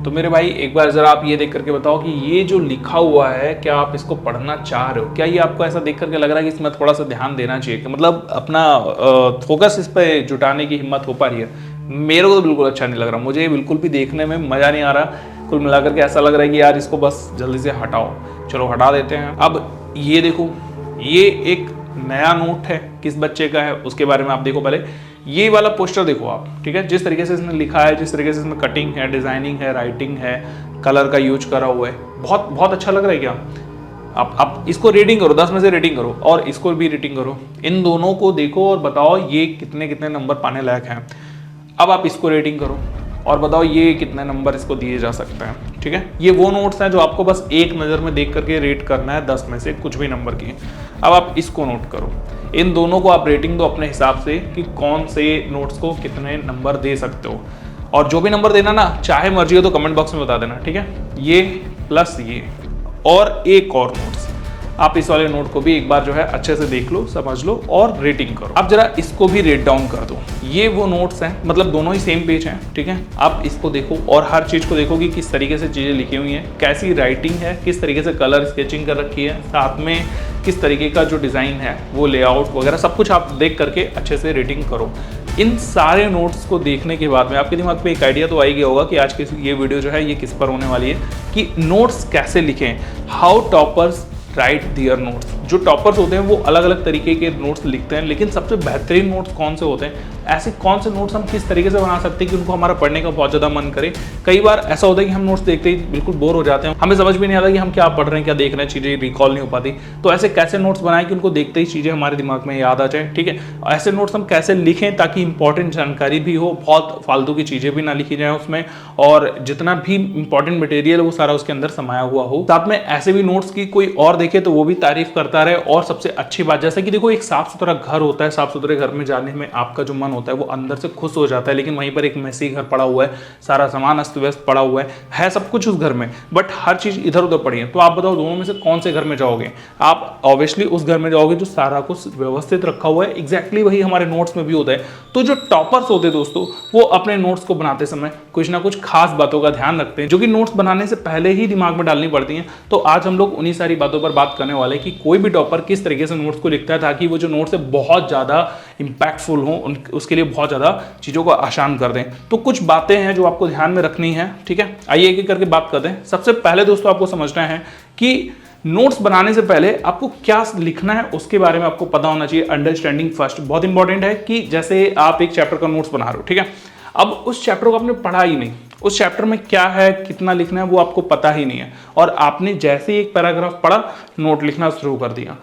तो मेरे भाई एक बार ज़रा आप ये देख करके बताओ कि ये जो लिखा हुआ है क्या आप इसको पढ़ना चाह रहे हो? क्या ये आपको ऐसा देख करके लग रहा है कि इसमें थोड़ा सा ध्यान देना चाहिए, कि मतलब अपना फोकस इस पर जुटाने की हिम्मत हो पा रही है? मेरे को तो बिल्कुल अच्छा नहीं लग रहा, मुझे बिल्कुल भी देखने में मज़ा नहीं आ रहा। कुल मिलाकर के ऐसा लग रहा है कि यार इसको बस जल्दी से हटाओ। चलो हटा देते हैं। अब ये देखो, ये एक नया नोट है, किस बच्चे का है उसके बारे में आप देखो। पहले ये वाला पोस्टर देखो आप, ठीक है, जिस तरीके से इसने लिखा है, जिस तरीके से इसमें कटिंग है, डिजाइनिंग है, राइटिंग है, कलर का यूज करा हुआ है, बहुत बहुत अच्छा लग रहा है क्या? आप इसको रेटिंग करो, 10 में से रेटिंग करो, और इसको भी रेटिंग करो। इन दोनों को देखो और बताओ ये कितने कितने नंबर पाने लायक हैं। अब आप इसको रेटिंग करो और बताओ ये कितने नंबर इसको दिए जा सकते हैं। ठीक है, ये वो नोट्स हैं जो आपको बस एक नज़र में देख करके रेट करना है 10 में से कुछ भी नंबर की। अब आप इसको नोट करो, इन दोनों को आप रेटिंग दो अपने हिसाब से कि कौन से नोट्स को कितने नंबर दे सकते हो। और जो भी नंबर देना ना, चाहे मर्जी हो तो कमेंट बॉक्स में बता देना। ठीक है, ये प्लस ये और एक और नोट्स, आप इस वाले नोट को भी एक बार जो है अच्छे से देख लो, समझ लो और रेटिंग करो। अब जरा इसको भी रेट डाउन कर दो। ये वो नोट्स हैं, मतलब दोनों ही सेम पेज हैं। ठीक है, आप इसको देखो और हर चीज़ को देखो कि किस तरीके से चीज़ें लिखी हुई हैं, कैसी राइटिंग है, किस तरीके से कलर स्केचिंग कर रखी है, साथ में किस तरीके का जो डिज़ाइन है वो लेआउट वगैरह सब कुछ आप देख करके अच्छे से रेटिंग करो। इन सारे नोट्स को देखने के बाद में आपके दिमाग पे एक आइडिया तो आ ही गया होगा कि आज की ये वीडियो जो है ये किस पर होने वाली है, कि नोट्स कैसे लिखें, how toppers write their notes. जो टॉपर्स होते हैं वो अलग अलग तरीके के नोट्स लिखते हैं, लेकिन सबसे बेहतरीन नोट्स कौन से होते हैं, ऐसे कौन से नोट्स हम किस तरीके से बना सकते हैं कि उनको हमारा पढ़ने का बहुत ज़्यादा मन करे। कई बार ऐसा होता है कि हम नोट्स देखते ही बिल्कुल बोर हो जाते हैं, हमें समझ भी नहीं आता कि हम क्या पढ़ रहे हैं, क्या देख रहे हैं, चीज़ें रिकॉल नहीं हो पाती। तो ऐसे कैसे नोट्स बनाएं कि उनको देखते ही चीज़ें हमारे दिमाग में याद आ जाए। ठीक है, ऐसे नोट्स हम कैसे लिखें ताकि इंपॉर्टेंट जानकारी भी हो, बहुत फालतू की चीज़ें भी ना लिखी जाए उसमें, और जितना भी इंपॉर्टेंट मटेरियल है वो सारा उसके अंदर समाया हुआ हो। साथ में ऐसे भी नोट्स की कोई और देखे तो वो भी तारीफ करता रहे। और सबसे अच्छी बात, जैसे कि देखो एक साफ सुथरा घर होता है, साफ सुथरे घर में जाने में आपका जो मन होता है वो अंदर से खुश हो जाता है, लेकिन वहीं पर एक मैसी घर पड़ा हुआ है, सारा सामान अस्त व्यस्त पड़ा हुआ है सब कुछ उस घर में, बट हर चीज इधर उधर पड़ी है। तो आप बताओ दोनों में से कौन से घर में जाओगे? आप ऑब्वियसली उस घर में जाओगे जो सारा कुछ व्यवस्थित रखा हुआ है। एग्जैक्टली वही हमारे नोट्स में भी होता है। तो जो टॉपर्स होते हैं दोस्तों, वो अपने नोट्स को बनाते समय कुछ ना कुछ खास बातों का ध्यान रखते हैं, जो कि नोट्स बनाने से पहले ही दिमाग में डालनी पड़ती हैं। तो आज हम लोग उन्हीं सारी बातों पर बात करने वाले हैं कि कोई भी टॉपर किस तरीके से नोट्स को लिखता है ताकि वो जो नोट्स है बहुत ज़्यादा इंपैक्टफुल हो, उसके लिए बहुत ज़्यादा चीज़ों को आसान कर दें। तो कुछ बातें हैं जो आपको ध्यान में रखनी है। ठीक है, आइए एक एक करके बात करते हैं। सबसे पहले दोस्तों आपको समझना है कि नोट्स बनाने से पहले आपको क्या लिखना है उसके बारे में आपको पता होना चाहिए। अंडरस्टैंडिंग फर्स्ट बहुत इंपॉर्टेंट है। कि जैसे आप एक चैप्टर का नोट्स बना रहे हो, ठीक है, अब उस चैप्टर को आपने पढ़ा ही नहीं, उस चैप्टर में क्या है, कितना लिखना है वो आपको पता ही नहीं है, और आपने जैसे ही एक पैराग्राफ पढ़ा नोट लिखना शुरू कर दिया।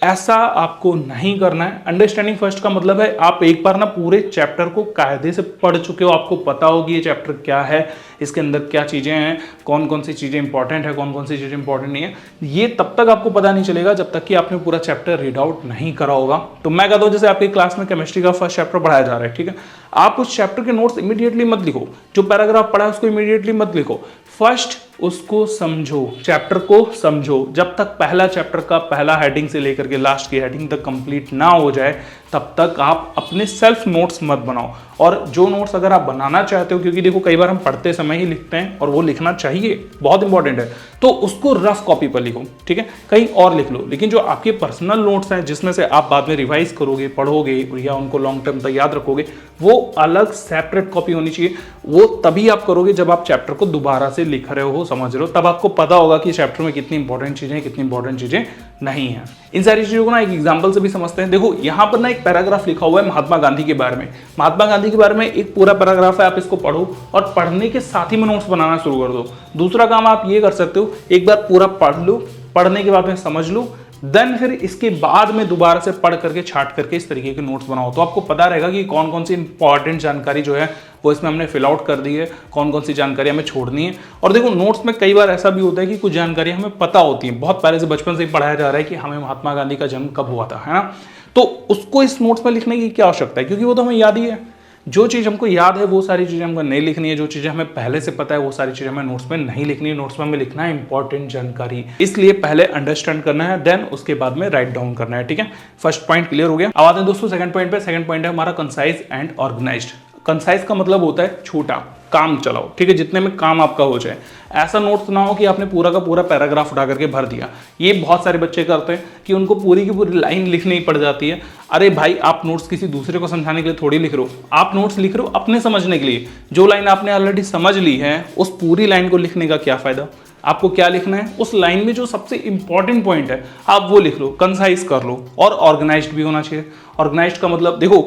ऐसा आपको नहीं करना है। अंडरस्टैंडिंग फर्स्ट का मतलब है आप एक बार ना पूरे चैप्टर को कायदे से पढ़ चुके हो, आपको पता होगी ये चैप्टर क्या है, इसके अंदर क्या चीज़ें हैं, कौन कौन सी चीज़ें इंपॉर्टेंट है, कौन कौन सी चीज़ें इंपॉर्टेंट नहीं है। ये तब तक आपको पता नहीं चलेगा जब तक कि आपने पूरा चैप्टर रीड आउट नहीं करा होगा। तो मैं कहता हूँ जैसे आपकी क्लास में केमिस्ट्री का फर्स्ट चैप्टर पढ़ाया जा रहा है, ठीक है, आप उस चैप्टर के नोट्स इमीडिएटली मत लिखो, जो पैराग्राफ पढ़ा है उसको इमीडिएटली मत लिखो, फर्स्ट उसको समझो, चैप्टर को समझो। जब तक पहला चैप्टर का पहला हेडिंग से लेकर के लास्ट की हेडिंग तक कंप्लीट ना हो जाए तब तक आप अपने सेल्फ नोट्स मत बनाओ। और जो नोट्स अगर आप बनाना चाहते हो, क्योंकि देखो कई बार हम पढ़ते समय ही लिखते हैं और वो लिखना चाहिए, बहुत इंपॉर्टेंट है, तो उसको रफ कॉपी पर लिखो, ठीक है, कहीं और लिख लो। लेकिन जो आपके पर्सनल नोट्स हैं जिसमें से आप बाद में रिवाइज करोगे, पढ़ोगे या उनको लॉन्ग टर्म तक याद रखोगे, वो अलग सेपरेट कॉपी होनी चाहिए। वो तभी आप करोगे जब आप चैप्टर को दोबारा से लिख रहे हो, समझ रहे हो, तब आपको पता होगा कि चैप्टर में कितनी इंपॉर्टेंट चीजें हैं, कितनी इंपॉर्टेंट चीजें नहीं है। इन सारी चीजों को ना एक एग्जांपल से भी समझते हैं। देखो यहाँ पर ना एक पैराग्राफ लिखा हुआ है महात्मा गांधी के बारे में। महात्मा गांधी के बारे में एक पूरा पैराग्राफ है, आप इसको पढ़ो और पढ़ने के साथ ही में नोट्स बनाना शुरू कर दो। दूसरा काम आप ये कर सकते हो, एक बार पूरा पढ़ लो, पढ़ने के बाद में समझ लो, देन फिर इसके बाद में दोबारा से पढ़ करके छाट करके इस तरीके के नोट्स बनाओ। तो आपको पता रहेगा कि कौन कौन सी इंपॉर्टेंट जानकारी जो है वो इसमें हमने फिल आउट कर दी है, कौन कौन सी जानकारी हमें छोड़नी है। और देखो नोट्स में कई बार ऐसा भी होता है कि कुछ जानकारी हमें पता होती है, बहुत पहले से बचपन से ही पढ़ाया जा रहा है कि हमें महात्मा गांधी का जन्म कब हुआ था, है ना, तो उसको इस नोट्स में लिखने की क्या आवश्यकता है, क्योंकि वो तो हमें याद ही है। जो चीज़ हमको याद है वो सारी चीज़ें हमको नहीं लिखनी है, जो चीज़ें हमें पहले से पता है वो सारी चीज़ें हमें नोट्स में नहीं लिखनी है। नोट्स में हमें लिखना है इंपॉर्टेंट जानकारी। इसलिए पहले अंडरस्टैंड करना है, देन उसके बाद में राइट डाउन करना है, ठीक है। फर्स्ट पॉइंट क्लियर हो गया। अब आते हैं दोस्तों सेकंड पॉइंट पे। सेकंड पॉइंट है हमारा कंसाइज एंड ऑर्गेनाइज्ड। कंसाइज का मतलब होता है छोटा, काम चलाओ, ठीक है, जितने में काम आपका हो जाए। ऐसा नोट्स ना हो कि आपने पूरा का पूरा पैराग्राफ उठा करके भर दिया। ये बहुत सारे बच्चे करते हैं कि उनको पूरी की पूरी लाइन लिखनी ही पड़ जाती है। अरे भाई, आप नोट्स किसी दूसरे को समझाने के लिए थोड़ी लिख रहे हो, आप नोट्स लिख रहे हो अपने समझने के लिए। जो लाइन आपने ऑलरेडी समझ ली है, उस पूरी लाइन को लिखने का क्या फायदा। आपको क्या लिखना है, उस लाइन में जो सबसे इंपॉर्टेंट पॉइंट है आप वो लिख लो, कंसाइज कर लो, और ऑर्गेनाइज्ड भी होना चाहिए। ऑर्गेनाइज्ड का मतलब, देखो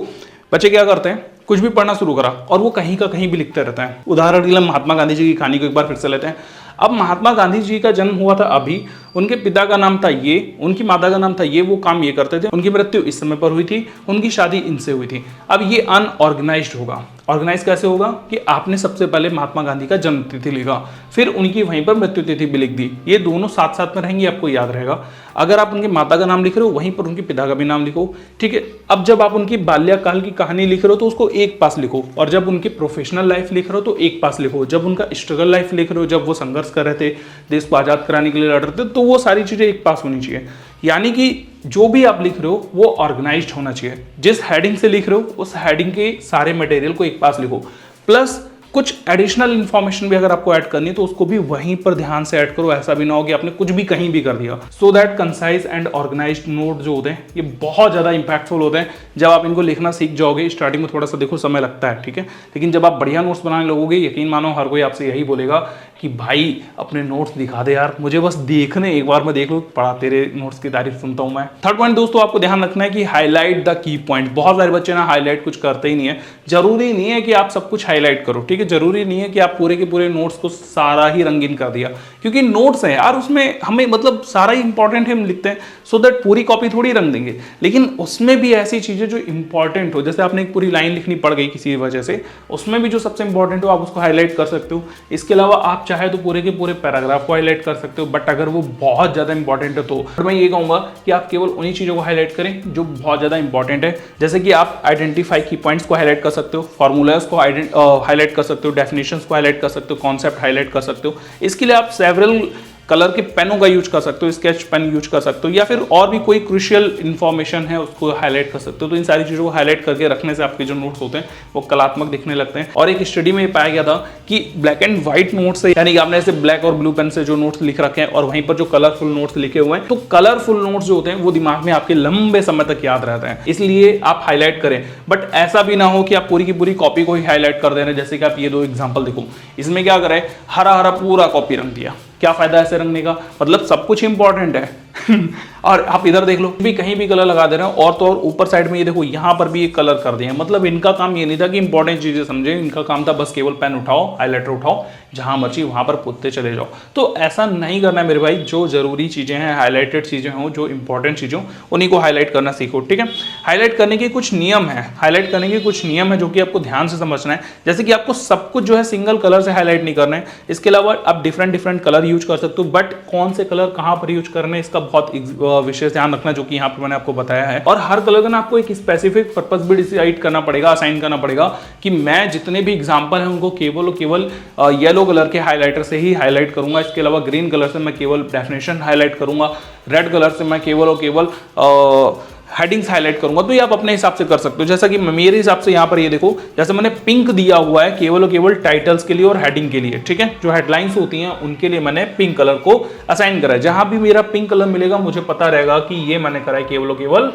बच्चे क्या करते हैं, कुछ भी पढ़ना शुरू करा और वो कहीं का कहीं भी लिखते रहते हैं। उदाहरण के लिए महात्मा गांधी जी की कहानी को एक बार फिर से लेते हैं। अब महात्मा गांधी जी का जन्म हुआ था अभी, उनके पिता का नाम था ये, उनकी माता का नाम था ये, वो काम ये करते थे, उनकी मृत्यु इस समय पर हुई थी, उनकी शादी इनसे हुई थी। अब ये अनऑर्गेनाइज्ड होगा। ऑर्गेनाइज कैसे होगा कि आपने सबसे पहले महात्मा गांधी का जन्म तिथि लिखा, फिर उनकी वहीं पर मृत्यु तिथि भी लिख दी। ये दोनों साथ साथ में रहेंगे, आपको याद रहेगा। अगर आप उनकी माता का नाम लिख रहे हो, वहीं पर उनके पिता का भी नाम लिखो, ठीक है। अब जब आप उनकी बाल्यकाल की कहानी लिख रहे हो तो उसको एक पास लिखो, और जब उनकी प्रोफेशनल लाइफ लिख रहे हो तो एक पास लिखो, जब उनका स्ट्रगल लाइफ लिख रहे हो, जब वो संघर्ष कर रहे थे, देश को आजाद कराने के लिए लड़ रहे थे, तो वो सारी चीजें एक पास होनी चाहिए। यानी कि जो भी आप लिख रहे हो वो ऑर्गेनाइज्ड होना चाहिए। जिस हेडिंग से लिख रहे हो उस हेडिंग के सारे मटेरियल को एक पास लिखो, प्लस कुछ एडिशनल इन्फॉर्मेशन भी अगर आपको ऐड करनी है तो उसको भी वहीं पर ध्यान से ऐड करो। ऐसा भी ना हो कि आपने कुछ भी कहीं भी कर दिया। So that concise and organised note जो होते हैं ये बहुत ज़्यादा इंपैक्टफुल होते हैं। जब आप इनको लिखना सीख जाओगे, स्टार्टिंग में थोड़ा सा देखो समय लगता है, ठीक है, लेकिन जब आप बढ़िया नोट्स बनाने लगोगे, यकीन मानो हर कोई आपसे यही बोलेगा कि भाई अपने नोट्स दिखा दे यार, मुझे बस देखने, एक बार मैं देख लूँ, पढ़ा तेरे नोट्स की तारीफ सुनता हूँ मैं। थर्ड पॉइंट दोस्तों आपको ध्यान रखना है कि हाईलाइट द की पॉइंट। बहुत सारे बच्चे ना हाईलाइट कुछ करते ही नहीं है। जरूरी नहीं है कि आप सब कुछ हाईलाइट करो, ठीक है, जरूरी नहीं है कि आप पूरे के पूरे नोट्स को सारा ही रंगीन कर दिया, क्योंकि नोट्स हैं यार, उसमें हमें मतलब सारा ही इंपॉर्टेंट है हम लिखते हैं, सो दैट पूरी कॉपी थोड़ी रंग देंगे। लेकिन उसमें भी ऐसी चीजें जो इंपॉर्टेंट हो, जैसे आपने एक पूरी लाइन लिखनी पड़ गई किसी वजह से, उसमें भी जो सबसे इंपॉर्टेंट हो आप उसको हाईलाइट कर सकते हो। इसके अलावा आप चाहे तो पूरे के पूरे पैराग्राफ को हाईलाइट कर सकते हो, बट अगर वो बहुत ज्यादा इंपॉर्टेंट है तो मैं ये कहूंगा कि आप केवल उन्हीं चीजों को हाईलाइट करें जो बहुत ज्यादा इंपॉर्टेंट है। जैसे कि आप आइडेंटिफाई की पॉइंट्स को हाईलाइट कर सकते हो, फॉर्मूलाज को हाईलाइट कर सकते हो, डेफिनेशंस को हाईलाइट कर सकते हो, कॉन्सेप्ट हाईलाइट कर सकते हो। इसके लिए आप सेवरल कलर के पेनों का यूज कर सकते हो, स्केच पेन यूज कर सकते हो, या फिर और भी कोई क्रूशियल इंफॉर्मेशन है उसको हाईलाइट कर सकते हो। तो इन सारी चीजों को हाईलाइट करके रखने से आपके जो नोट्स होते हैं वो कलात्मक दिखने लगते हैं। और एक स्टडी में ये पाया गया था कि ब्लैक एंड व्हाइट नोट्स से, यानी कि आपने ऐसे ब्लैक और ब्लू पेन से जो नोट्स लिख रखे हैं और वहीं पर जो कलरफुल नोट्स लिखे हुए हैं, तो कलरफुल नोट्स जो होते हैं वो दिमाग में आपके लंबे समय तक याद रहते हैं। इसलिए आप हाईलाइट करें, बट ऐसा भी ना हो कि आप पूरी की पूरी कॉपी को ही हाईलाइट कर दे रहे हैं। जैसे कि आप ये दो एग्जाम्पल देखो, इसमें क्या करें, हरा हरा पूरा कॉपी रंग दिया। क्या फायदा ऐसे रंगने का, मतलब सब कुछ इंपॉर्टेंट है और आप इधर देख लो भी कहीं भी कलर लगा दे रहे हो, और तो और ऊपर साइड में ये देखो यहाँ पर भी एक कलर कर दिए। मतलब इनका काम ये नहीं था कि इंपॉर्टेंट चीजें समझे, इनका काम था बस केवल पेन उठाओ, हाईलाइटर उठाओ, जहां मर्जी वहां पर पुतते चले जाओ। तो ऐसा नहीं करना है मेरे भाई। जो जरूरी चीजें हैं, हाईलाइटेड चीजें हों, जो इंपॉर्टेंट चीजें हों, उन्हीं को हाईलाइट करना सीखो, ठीक है। हाईलाइट करने के कुछ नियम है, हाईलाइट करने के कुछ नियम है जो कि आपको ध्यान से समझना है। जैसे कि आपको सब कुछ जो है सिंगल कलर से हाईलाइट नहीं करना है। इसके अलावा आप डिफरेंट डिफरेंट कलर यूज कर सकते हो, बट कौन से कलर कहां पर यूज करने इसका बहुत विशेष ध्यान रखना, जो कि यहाँ पर मैंने आपको बताया है। और हर कलर का ना आपको एक स्पेसिफिक पर्पस भी डिसाइड करना पड़ेगा, असाइन करना पड़ेगा कि मैं जितने भी एग्जांपल हैं उनको केवल और केवल येलो कलर के हाईलाइटर से ही हाईलाइट करूंगा। इसके अलावा ग्रीन कलर से मैं केवल डेफिनेशन हाईलाइट करूंगा, रेड कलर से मैं केवल और केवल हेडिंग्स हाईलाइट करूंगा। तो ये आप अपने हिसाब से कर सकते हो। जैसा कि मेरे हिसाब से यहाँ पर ये देखो, जैसे मैंने पिंक दिया हुआ है केवल और केवल टाइटल्स के लिए और हेडिंग के लिए, ठीक है, जो हेडलाइंस होती हैं उनके लिए मैंने पिंक कलर को असाइन करा है। जहां भी मेरा पिंक कलर मिलेगा मुझे पता रहेगा कि ये मैंने करा है केवल और केवल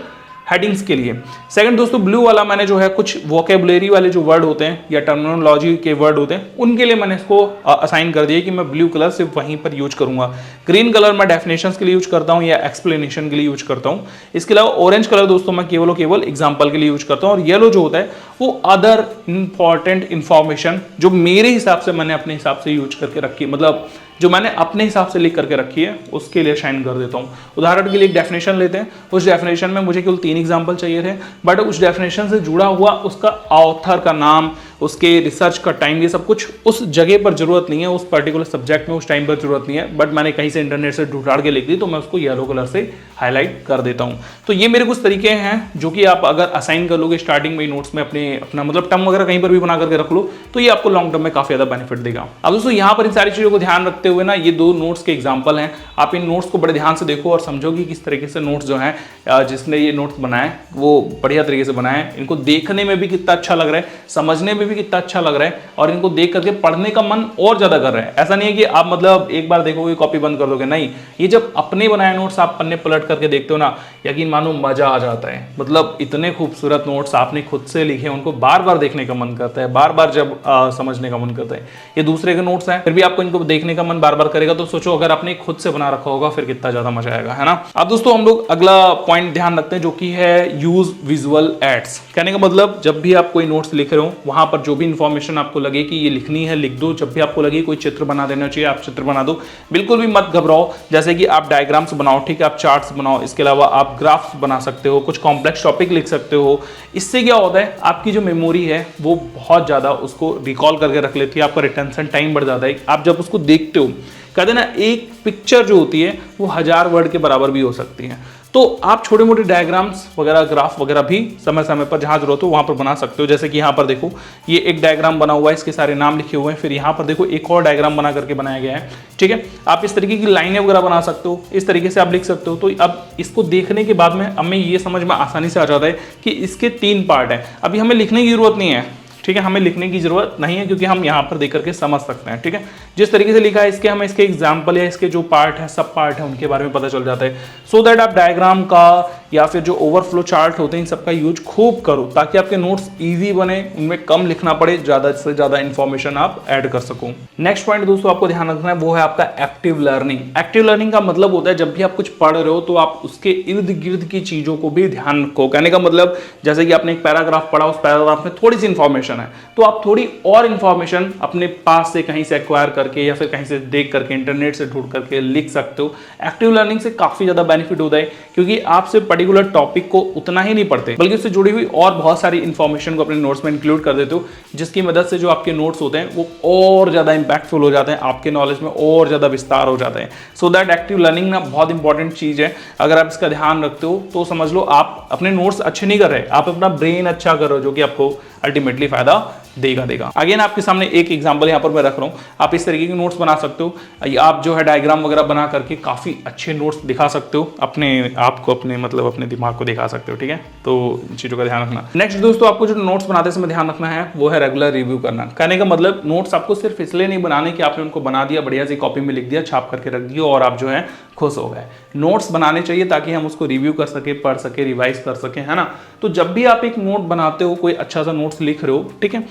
हेडिंग्स के लिए। सेकंड दोस्तों, ब्लू वाला मैंने जो है कुछ वोकेबुलरी वाले जो वर्ड होते हैं या टर्मिनोलॉजी के वर्ड होते हैं उनके लिए मैंने इसको असाइन कर दिया कि मैं ब्लू कलर सिर्फ वहीं पर यूज करूंगा। ग्रीन कलर मैं डेफिनेशंस के लिए यूज करता हूं या एक्सप्लेनेशन के लिए यूज करता हूं। इसके अलावा ऑरेंज कलर दोस्तों मैं केवल और केवल एग्जाम्पल के लिए यूज करता हूं। और येलो जो होता है वो अदर इंपॉर्टेंट इंफॉर्मेशन जो मेरे हिसाब से मैंने अपने हिसाब से यूज करके रखी, मतलब जो मैंने अपने हिसाब से लिख करके रखी है उसके लिए शाइन कर देता हूँ। उदाहरण के लिए एक डेफिनेशन लेते हैं, उस डेफिनेशन में मुझे केवल 3 एग्जाम्पल चाहिए थे, बट उस डेफिनेशन से जुड़ा हुआ उसका ऑथर का नाम, उसके रिसर्च का टाइम, ये सब कुछ उस जगह पर जरूरत नहीं है, उस पर्टिकुलर सब्जेक्ट में उस टाइम पर जरूरत नहीं है, बट मैंने कहीं से इंटरनेट से ढूंढ के लिख दी तो मैं उसको येलो कलर से हाईलाइट कर देता हूँ। तो ये मेरे कुछ तरीके हैं जो कि आप अगर असाइन कर लोगे स्टार्टिंग में नोट्स में अपना मतलब टर्म वगैरह कहीं पर भी बना करके रख लो तो ये आपको लॉन्ग टर्म में काफी ज्यादा बेनिफिट देगा। अब दोस्तों यहाँ पर इन सारी चीजों को ध्यान रखते हुए ना, ये 2 नोट्स के एग्जाम्पल हैं, आप इन नोट्स को बड़े ध्यान से देखो और समझो कि किस तरीके से नोट्स जो हैं जिसने ये नोट्स बनाए वो बढ़िया तरीके से बनाए, इनको देखने में भी कितना अच्छा लग रहा है, समझने में भी कितना अच्छा लग रहा है, और इनको देख करके पढ़ने का मन और ज्यादा कर रहा है। ऐसा नहीं है कि आप मतलब एक बार देखोगे कॉपी बंद कर दोगे, नहीं, ये जब अपने बनाए नोट्स आप पन्ने पलट करके देखते हो ना, यकीन मानो मजा आ जाता है। मतलब इतने खूबसूरत नोट्स आपने खुद से लिखे, उनको बार बार देखने का मन करता है, बार बार जब समझने का मन करता है। ये दूसरे के नोट्स हैं, फिर भी आपको इनको देखने का मन बार बार करेगा, तो सोचो अगर आपने खुद से बना रखा होगा फिर कितना ज्यादा मजा आएगा, है ना। अब दोस्तों हम लोग अगला पॉइंट ध्यान रखते हैं, जो कि है यूज विजुअल एड्स। कहने का मतलब जब भी आप कोई नोट्स लिख रहे हो, वहां पर जो भी इंफॉर्मेशन आपको लगे कि ये लिखनी है लिख दो। जब भी आपको लगे कोई चित्र बना देना चाहिए, आप चित्र बना दो, बिल्कुल भी मत घबराओ। जैसे कि आप डायग्राम्स बनाओ, ठीक है, आप चार्ट्स बनाओ, इसके अलावा आप ग्राफ्स बना सकते हो, कुछ कॉम्प्लेक्स टॉपिक लिख सकते हो। इससे क्या होता है, आपकी जो मेमोरी है वो बहुत ज़्यादा उसको रिकॉल करके रख लेती है, आपका रिटेंशन टाइम बढ़ जाता है। आप जब उसको देखते हो, कहते हैं ना, एक पिक्चर जो होती है वो 1000 वर्ड के बराबर भी हो सकती है। तो आप छोटे मोटे डायग्राम्स वगैरह, ग्राफ वगैरह भी समय समय पर जहां जरूरत हो वहां पर बना सकते हो। जैसे कि यहाँ पर देखो, ये एक डायग्राम बना हुआ है, इसके सारे नाम लिखे हुए हैं। फिर यहाँ पर देखो एक और डायग्राम बना करके बनाया गया है, ठीक है। आप इस तरीके की लाइनें वगैरह बना सकते हो, इस तरीके से आप लिख सकते हो। तो अब इसको देखने के बाद में हमें ये समझ में आसानी से आ जाता है कि इसके 3 पार्ट हैं। अभी हमें लिखने की जरूरत नहीं है, ठीक है, हमें लिखने की जरूरत नहीं है, क्योंकि हम यहाँ पर देख करके समझ सकते हैं, ठीक है। जिस तरीके से लिखा है इसके, हमें इसके एग्जाम्पल या इसके जो पार्ट है, सब पार्ट है, उनके बारे में पता चल जाता है। सो दैट आप डायग्राम का या फिर जो ओवरफ्लो चार्ट होते हैं, इन सबका यूज खूब करो, ताकि आपके नोट्स ईजी बने, उनमें कम लिखना पड़े, ज्यादा से ज्यादा इंफॉर्मेशन आप ऐड कर सको। नेक्स्ट पॉइंट दोस्तों आपको ध्यान रखना है, वो है आपका एक्टिव लर्निंग। एक्टिव लर्निंग का मतलब होता है जब भी आप कुछ पढ़ रहे हो तो आप उसके इर्द गिर्द की चीजों को भी ध्यान रखो। कहने का मतलब जैसे कि आपने एक पैराग्राफ पढ़ा, उस पैराग्राफ में थोड़ी सी इंफॉर्मेशन है, तो आप थोड़ी और इंफॉर्मेशन अपने पास से कहीं से एक्वायर करके या फिर कहीं से देख करके, इंटरनेट से ढूंढ करके लिख सकते हो। एक्टिव लर्निंग से काफी ज्यादा बेनिफिट होता है, क्योंकि आप सिर्फ पर्टिकुलर टॉपिक को उतना ही नहीं पढ़ते, बल्कि उससे जुड़ी हुई और बहुत सारी इंफॉर्मेशन को अपने नोट्स में इंक्लूड कर देते हो, जिसकी मदद से जो आपके नोट्स होते हैं वो और ज्यादा इंपैक्टफुल हो जाते हैं, आपके नॉलेज में और ज्यादा विस्तार हो जाता है। सो दैट एक्टिव लर्निंग ना बहुत इंपॉर्टेंट चीज है। अगर आप इसका ध्यान रखते हो तो समझ लो आप अपने नोट्स अच्छे नहीं कर रहे, आप अपना ब्रेन अच्छा कर रहे हो, जो कि आपको अल्टीमेटली फायदा देगा। अगेन आपके सामने एक एग्जांपल यहाँ पर मैं रख रहा हूँ, आप इस तरीके के नोट्स बना सकते हो। आप जो है डायग्राम वगैरह बना करके काफी अच्छे नोट्स दिखा सकते हो, अपने आप को, अपने मतलब अपने दिमाग को दिखा सकते हो, ठीक है। तो चीजों का ध्यान रखना। नेक्स्ट दोस्तों आपको जो नोट्स बनाते समय ध्यान रखना है वो है रेगुलर रिव्यू करना। कहने का मतलब नोट्स आपको सिर्फ इसलिए नहीं बनाने कि आपने उनको बना दिया, बढ़िया सी कॉपी में लिख दिया, छाप करके रख दिया और आप जो है खुश हो गए। नोट्स बनाने चाहिए ताकि हम उसको रिव्यू कर सके, पढ़ सके, रिवाइज कर सके, है ना। तो जब भी आप एक नोट बनाते हो, कोई अच्छा सा नोट्स लिख रहे हो, ठीक है,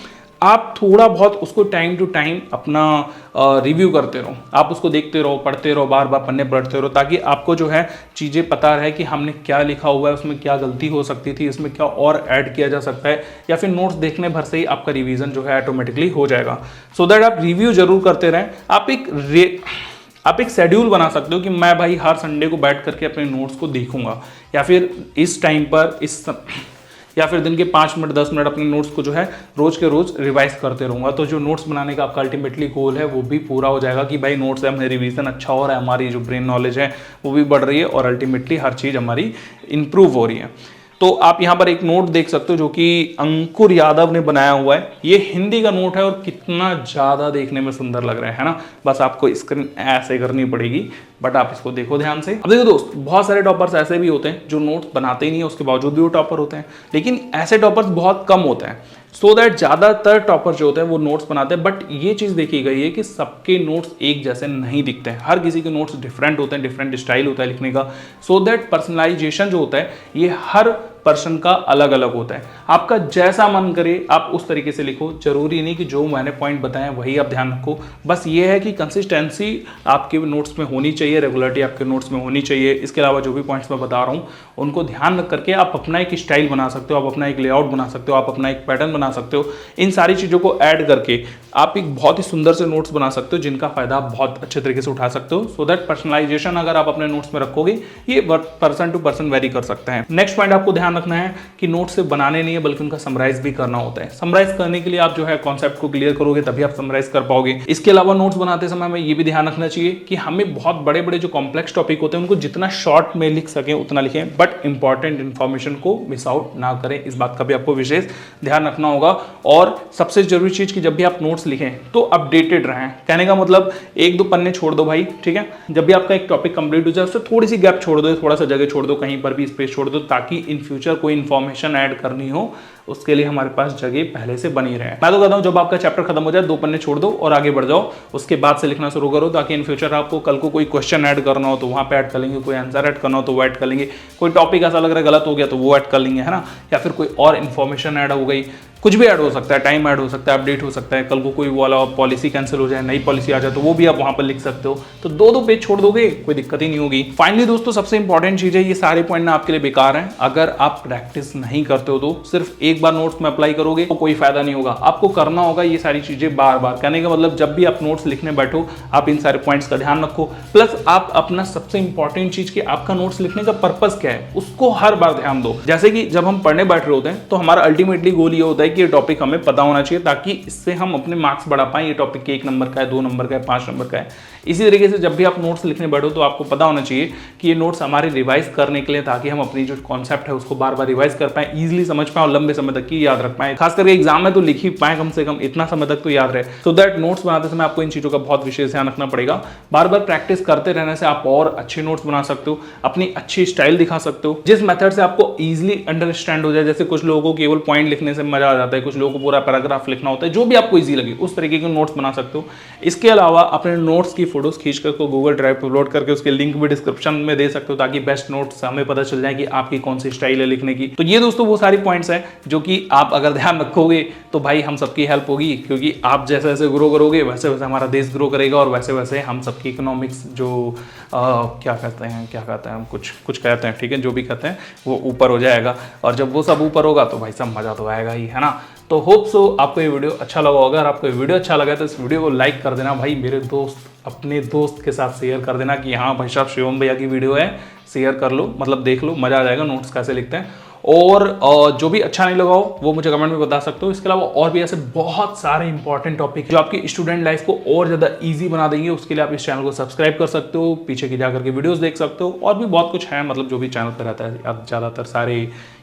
आप थोड़ा बहुत उसको टाइम टू टाइम अपना रिव्यू करते रहो, आप उसको देखते रहो, पढ़ते रहो, बार बार पन्ने पढ़ते रहो, ताकि आपको जो है चीज़ें पता रहे कि हमने क्या लिखा हुआ है, उसमें क्या गलती हो सकती थी, इसमें क्या और ऐड किया जा सकता है, या फिर नोट्स देखने भर से ही आपका रिवीजन जो है ऑटोमेटिकली हो जाएगा। सो दैट आप रिव्यू जरूर करते रहें। आप एक शेड्यूल बना सकते हो कि मैं भाई हर संडे को बैठ करके अपने नोट्स को देखूंगा, या फिर इस टाइम पर या फिर दिन के 5 मिनट 10 मिनट अपने नोट्स को जो है रोज के रोज रिवाइज करते रहूंगा। तो जो नोट्स बनाने का आपका अल्टीमेटली गोल है वो भी पूरा हो जाएगा कि भाई नोट्स है, हमें रिवीजन अच्छा हो रहा है, हमारी जो ब्रेन नॉलेज है वो भी बढ़ रही है और अल्टीमेटली हर चीज़ हमारी इंप्रूव हो रही है। तो आप यहाँ पर एक नोट देख सकते हो जो कि अंकुर यादव ने बनाया हुआ है। ये हिंदी का नोट है और कितना ज़्यादा देखने में सुंदर लग रहा है ना। बस आपको स्क्रीन ऐसे करनी पड़ेगी, बट आप इसको देखो ध्यान से। अब देखो दोस्त, बहुत सारे टॉपर्स ऐसे भी होते हैं जो नोट्स बनाते ही नहीं है, उसके बावजूद भी वो टॉपर होते हैं, लेकिन ऐसे टॉपर्स बहुत कम होते हैं। सो दैट ज़्यादातर टॉपर जो होते हैं वो नोट्स बनाते हैं, बट ये चीज़ देखी गई है कि सबके नोट्स एक जैसे नहीं दिखते हैं, हर किसी के नोट्स डिफरेंट होते हैं, डिफरेंट स्टाइल होता है लिखने का। सो दैट पर्सनलाइजेशन जो होता है ये हर पर्सन का अलग अलग होता है। आपका जैसा मन करे आप उस तरीके से लिखो, जरूरी नहीं कि जो मैंने पॉइंट बताया वही आप ध्यान रखो। बस ये है कि कंसिस्टेंसी आपके नोट्स में होनी चाहिए, रेगुलरिटी आपके नोट्स में होनी चाहिए। इसके अलावा जो भी पॉइंट्स मैं बता रहा हूँ उनको ध्यान रख करके आप अपना एक स्टाइल बना सकते हो, आप अपना एक लेआउट बना सकते हो, आप अपना एक पैटर्न बना सकते हो। इन सारी चीज़ों को ऐड करके आप एक बहुत ही सुंदर से नोट्स बना सकते हो जिनका फायदा आप बहुत अच्छे तरीके से उठा सकते हो। सो दैट पर्सनलाइजेशन अगर आप अपने नोट्स में रखोगे ये पर्सन टू पर्सन वेरी कर सकते हैं। नेक्स्ट पॉइंट आपको ध्यान रखना है कि नोट्स सिर्फ बनाने नहीं है बल्कि उनका समराइज भी करना होता है। समराइज करने के लिए आप जो है कॉन्सेप्ट को क्लियर करोगे तभी आप समराइज कर पाओगे। इसके अलावा नोट्स बनाते समय हमें ये भी ध्यान रखना चाहिए कि हमें बहुत बड़े बड़े जो कॉम्प्लेक्स टॉपिक होते हैं उनको जितना शॉर्ट में लिख सकें उतना लिखें, बट इंपॉर्टेंट इंफॉर्मेशन को मिस आउट ना करें। इस बात का भी आपको विशेष ध्यान रखना होगा। और सबसे जरूरी चीज कि जब भी आप नोट्स लिखें तो अपडेटेड रहें। कहने का मतलब 1-2 पन्ने छोड़ दो भाई, ठीक है। जब भी आपका एक टॉपिक कंप्लीट हो जाए उससे थोड़ी सी गैप छोड़ दो, थोड़ा सा जगह छोड़ दो, कहीं पर भी स्पेस छोड़ दो, ताकि इन फ्यूचर फ्यूचर कोई इन्फॉर्मेशन ऐड करनी हो उसके लिए हमारे पास जगह पहले से बनी रहे। मैं तो कहता हूँ जब आपका चैप्टर खत्म हो जाए 2 पन्ने छोड़ दो और आगे बढ़ जाओ, उसके बाद से लिखना शुरू करो, ताकि इन फ्यूचर आपको कल को कोई क्वेश्चन ऐड करना हो तो वहाँ पे ऐड कर लेंगे, कोई आंसर ऐड करना हो तो वो ऐड कर लेंगे, कोई टॉपिक ऐसा लग रहा है गलत हो गया तो वो ऐड कर लेंगे, है ना, या फिर कोई और इन्फॉर्मेशन ऐड हो गई, कुछ भी ऐड हो सकता है, टाइम ऐड हो सकता है, अपडेट हो सकता है, कल को कोई वाला पॉलिसी कैंसिल हो जाए, नई पॉलिसी आ जाए तो वो भी आप वहां पर लिख सकते हो। तो 2-2 पेज छोड़ दोगे, कोई दिक्कत ही नहीं होगी। फाइनली दोस्तों सबसे इंपॉर्टेंट चीज है, ये सारे पॉइंट ना आपके लिए बेकार हैं अगर आप प्रैक्टिस नहीं करते हो। तो सिर्फ एक बार नोट्स में अप्लाई करोगे तो कोई फायदा नहीं होगा, आपको करना होगा ये सारी चीजें बार बार। कहने का मतलब जब भी आप नोट्स लिखने बैठो आप इन सारे पॉइंट्स का ध्यान रखो, प्लस आप अपना सबसे इंपॉर्टेंट चीज कि आपका नोट्स लिखने का पर्पस क्या है उसको हर बार ध्यान दो। जैसे कि जब हम पढ़ने बैठ रहे होते हैं तो हमारा अल्टीमेटली गोल ये होता है कि ये टॉपिक हमें पता होना चाहिए, ताकि इससे हम अपने मार्क्स बढ़ा पाएं। ये टॉपिक के 1 नंबर का है, 2 नंबर का है, 5 नंबर का है। इसी तरीके से जब भी आप नोट्स लिखने बैठो तो आपको पता होना चाहिए कि ये नोट्स हमारे रिवाइज करने के लिए, ताकि हम अपनी जो कॉन्सेप्ट है उसको बार बार रिवाइज कर पाएं, इजीली समझ पाएं और लंबे समय तक की याद रख पाएं। खास करके एग्जाम में तो लिख ही पाएं, कम से कम इतना समय तक तो याद रहे। सो दैट नोट्स बनाते समय आपको इन चीजों का बहुत विशेष ध्यान रखना पड़ेगा। बार बार प्रैक्टिस करते रहने से आप और अच्छे नोट्स बना सकते हो, अपनी अच्छी स्टाइल दिखा सकते हो, जिस मेथड से आपको इजीली अंडरस्टैंड हो जाए। जैसे कुछ लोगों को केवल पॉइंट लिखने से मजा आ जाता है, कुछ लोगों को पूरा पैराग्राफ लिखना होता है, जो भी आपको इजी लगे उस तरीके के नोट्स बना सकते हो। इसके अलावा अपने नोट्स की फोटोज खींचकर गूगल ड्राइव पर अपलोड करके उसके लिंक भी डिस्क्रिप्शन में दे सकते हो, ताकि बेस्ट नोट्स हमें पता चल जाए कि आपकी कौन सी स्टाइल है लिखने की। तो ये दोस्तों वो सारी पॉइंट्स हैं जो कि आप अगर ध्यान रखोगे तो भाई हम सबकी हेल्प होगी, क्योंकि आप जैसे जैसे ग्रो करोगे वैसे वैसे हमारा देश ग्रो करेगा, और वैसे वैसे हम सबकी इकोनॉमिक्स जो क्या कहते हैं कुछ कहते हैं, ठीक है, जो भी कहते हैं वो ऊपर हो जाएगा। और जब वो सब ऊपर होगा तो भाई सब मजा तो आएगा ही, है ना। तो होप सो आपको ये वीडियो अच्छा लगा होगा। अगर आपको ये वीडियो अच्छा लगा तो इस वीडियो को लाइक कर देना भाई, मेरे दोस्त अपने दोस्त के साथ शेयर कर देना कि हाँ भाई साहब शिवम भैया की वीडियो है, शेयर कर लो, मतलब देख लो, मजा आ जाएगा नोट्स कैसे लिखते हैं। और जो भी अच्छा नहीं लगा हो वो मुझे कमेंट में बता सकते हो। इसके अलावा और भी ऐसे बहुत सारे इंपॉर्टेंट टॉपिक जो आपकी स्टूडेंट लाइफ को और ज़्यादा इजी बना देंगे, उसके लिए आप इस चैनल को सब्सक्राइब कर सकते हो, पीछे की जाकर के वीडियोस देख सकते हो, और भी बहुत कुछ है, मतलब जो भी चैनल पर रहता है अब ज़्यादातर सारे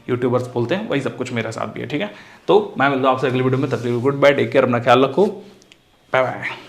यूट्यूबर्स बोलते हैं वही सब कुछ मेरे साथ भी है, ठीक है। तो मैं मिलता हूँ आपसे अगली वीडियो में, तब तक गुड बाय, टेक केयर, अपना ख्याल रखो, बाय बाय।